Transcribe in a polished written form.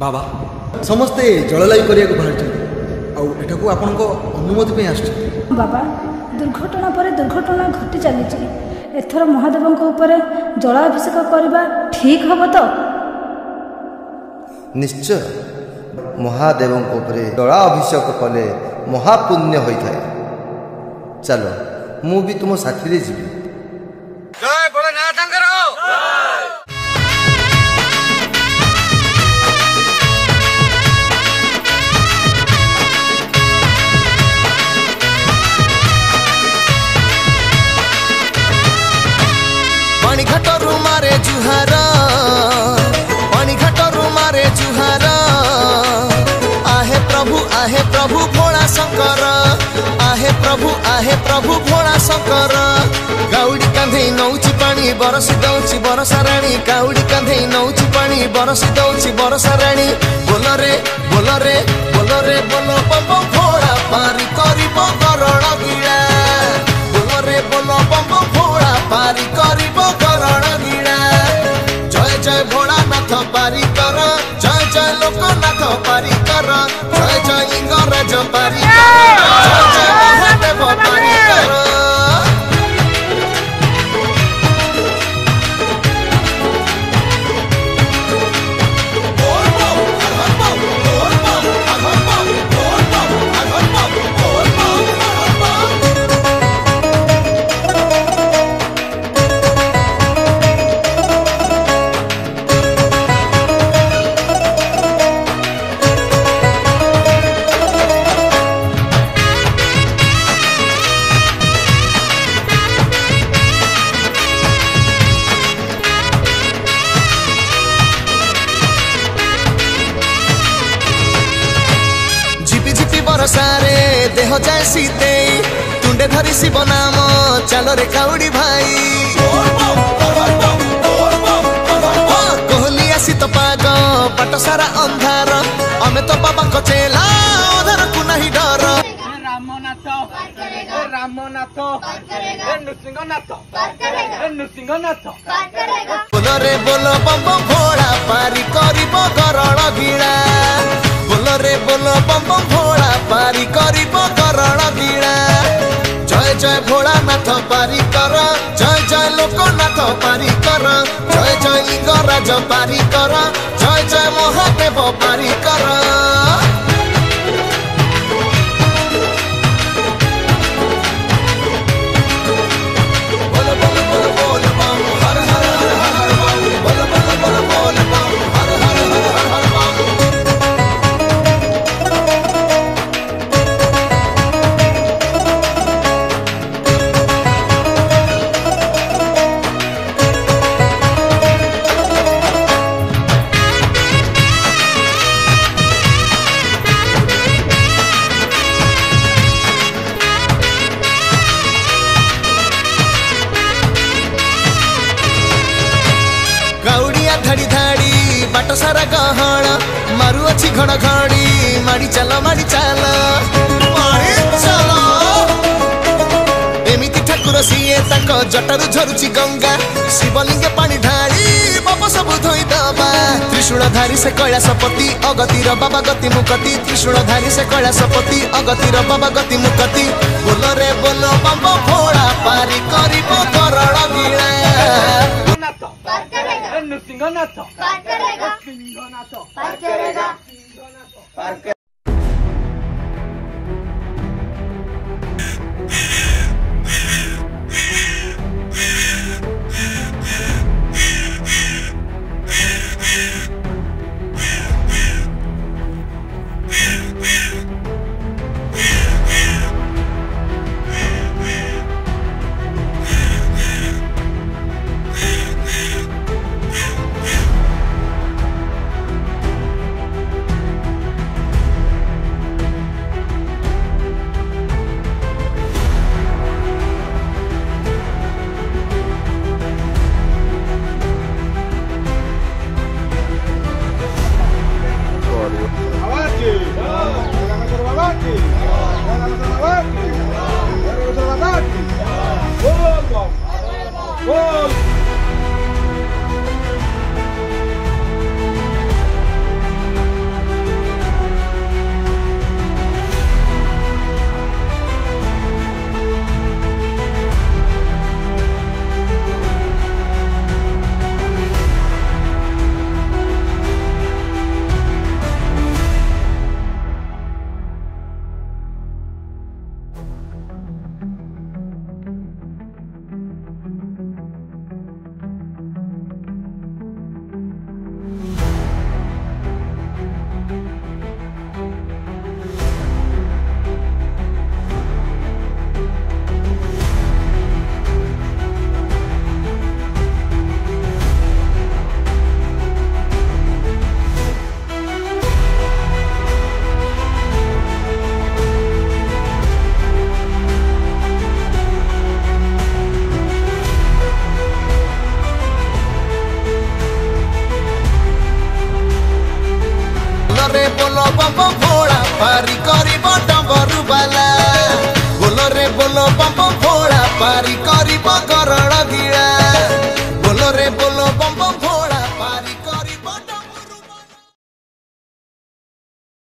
बाबा समस्ते जललाई करिया को बाहर एठाकू आपण अनुमति आस बाबा दुर्घटना पर दुर्घटना घटी चली एथर महादेव जलाभिषेक करवा ठीक हम तो निश्चय महादेव जलाभिषेक कले महापुण्य होता है। चलो मु भी तुम साथी जी जय भोलेनाथ पानी घाटरू मारे जुहार पानी घाटरू मारे जुहार आहे प्रभु भोला शंकर आहे प्रभु भोला शंकर गाउडी कांधे नौची पानी बरसी दौची बरसा राणी गाउडी कांधे नौची पानी बरसी दौची बरसा राणी बोलो रे बोलो रे बोलो रे बोलो बम भोला पारी करिब करण गिला बोलो रे बोलो बम भोला पारी करिब करण गिला जय जय भोलानाथ पारी कर जय जय लोकनाथ पारी कर जय जय लिंगराज पारी कर जय जय महादेव पारी कर सारे देह जाए सीते तुंडे धरी शिव नाम चलो रे काउडी भाई कोहली आसी तो पाग बाट सारा अंधार अमे तो बाबा को चेला अधर को नहीं डर बोलो रे बोलो बम बम भोला पारी करिब करण गिला बोलो रे बोलो बम बम भोला पारी करिब करण गिला जय जय भोलानाथ पारी कर जय जय लोकनाथ पारी कर जय जय लिंगराज पारी कर जय जय महादेव पारी कर धाड़ी धाड़ी बाट सारा गहण मारू अच्छी घड़ घड़ी माड़ी चल एमिति ठाकुर सीए तक जटारू झरुची गंगा शिवलिंग पानी ढाड़ी बाबा सब धोई दबा त्रिशूलधारी से कैलासपति अगतिर बाबा गति मुकति त्रिशूलधारी से कैलासपति अगतिर बाबा गति मुकति बोलो रे बोलो बम भोला पारी करिब करण गिला सिंहनाथ पार करेगा सिंहनाथ पार करेगा डमरू बाला